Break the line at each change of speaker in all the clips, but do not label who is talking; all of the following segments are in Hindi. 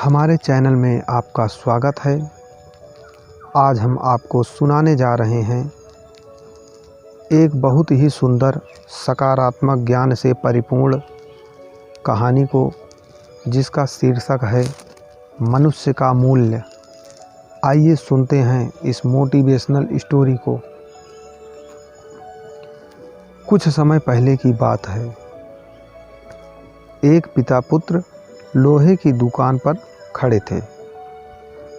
हमारे चैनल में आपका स्वागत है। आज हम आपको सुनाने जा रहे हैं एक बहुत ही सुंदर सकारात्मक ज्ञान से परिपूर्ण कहानी को, जिसका शीर्षक है मनुष्य का मूल्य। आइए सुनते हैं इस मोटिवेशनल स्टोरी को। कुछ समय पहले की बात है। एक पिता पुत्र लोहे की दुकान पर खड़े थे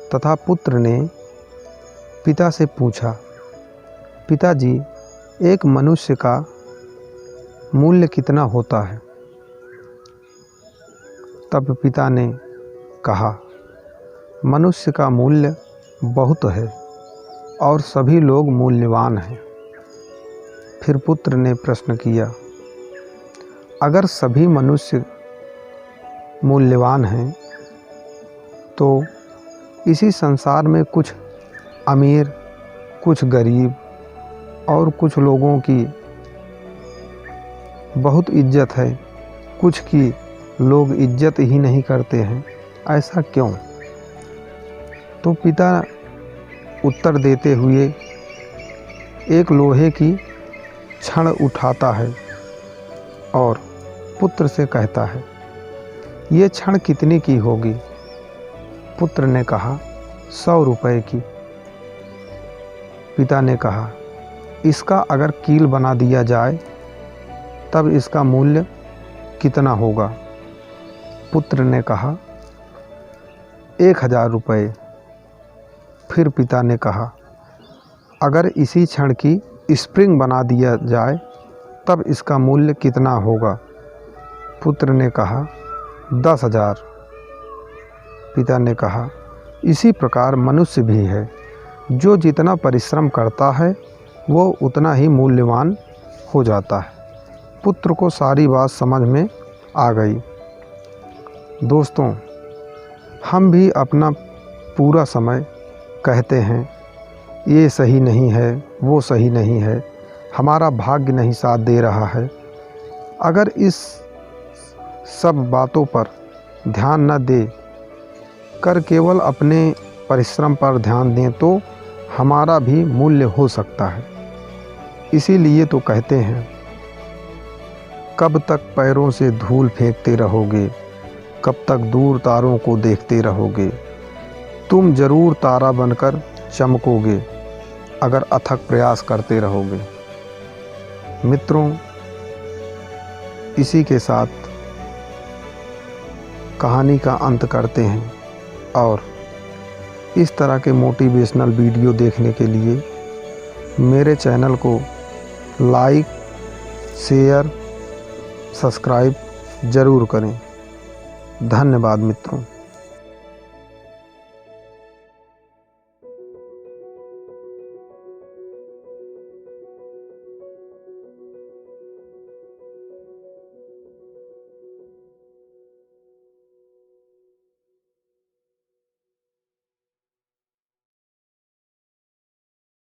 तथा पुत्र ने पिता से पूछा, पिताजी, एक मनुष्य का मूल्य कितना होता है? तब पिता ने कहा, मनुष्य का मूल्य बहुत है और सभी लोग मूल्यवान हैं। फिर पुत्र ने प्रश्न किया, अगर सभी मनुष्य मूल्यवान हैं तो इसी संसार में कुछ अमीर, कुछ गरीब और कुछ लोगों की बहुत इज्जत है, कुछ की लोग इज्जत ही नहीं करते हैं, ऐसा क्यों? तो पिता उत्तर देते हुए एक लोहे की छड़ उठाता है और पुत्र से कहता है, ये छड़ कितने की होगी? पुत्र ने कहा, 100 रुपए की। पिता ने कहा, इसका अगर कील बना दिया जाए तब इसका मूल्य कितना होगा? पुत्र ने कहा, 1000 रुपये। फिर पिता ने कहा, अगर इसी छड़ की स्प्रिंग बना दिया जाए तब इसका मूल्य कितना होगा? पुत्र ने कहा, 10,000। पिता ने कहा, इसी प्रकार मनुष्य भी है, जो जितना परिश्रम करता है वो उतना ही मूल्यवान हो जाता है। पुत्र को सारी बात समझ में आ गई। दोस्तों, हम भी अपना पूरा समय कहते हैं, ये सही नहीं है, वो सही नहीं है, हमारा भाग्य नहीं साथ दे रहा है। अगर इस सब बातों पर ध्यान न दे कर केवल अपने परिश्रम पर ध्यान दें तो हमारा भी मूल्य हो सकता है। इसीलिए तो कहते हैं, कब तक पैरों से धूल फेंकते रहोगे, कब तक दूर तारों को देखते रहोगे। तुम जरूर तारा बनकर चमकोगे अगर अथक प्रयास करते रहोगे। मित्रों, इसी के साथ कहानी का अंत करते हैं और इस तरह के मोटिवेशनल वीडियो देखने के लिए मेरे चैनल को लाइक, शेयर, सब्सक्राइब ज़रूर करें। धन्यवाद मित्रों।